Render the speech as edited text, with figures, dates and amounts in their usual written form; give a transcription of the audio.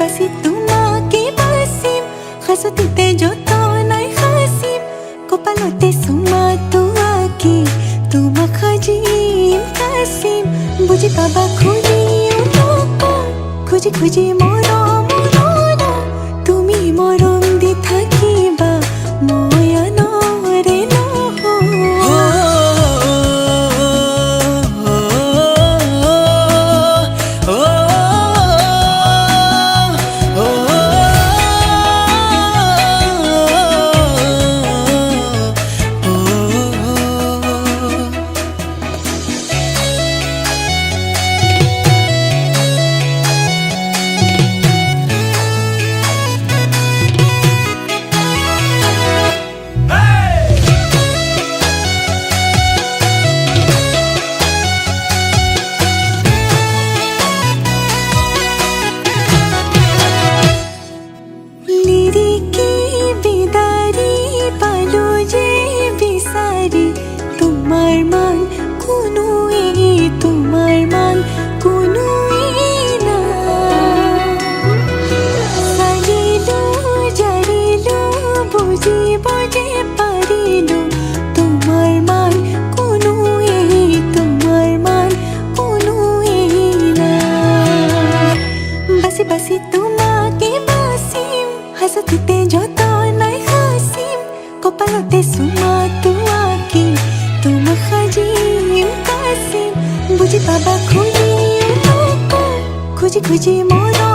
বাসি তোমাকে বাসিম হাসতিতে যত নাই হাসিম কপালতে সুমা তোয়াকে তোমা খাজিম কাসিম বুঝি পাবা খুঁজি খুঁজি খুঁজি মরম তুমি মরম দি থাকিবা ময়া নরে তোমার মান কোনো তোমার মান কোনো না সারিলো জারিলো বুঝিব যে পারিলো তোমার মান কোনো তোমার মান কোনো না বাসি বাসি তোমাকে বাসিম হাসতিতে যত নাই হাসিম কপালতে সুমা তোয়াকে তোমা খাজিম কাসিম বুঝি পাবা খুঁজি খুঁজি খুঁজি মরম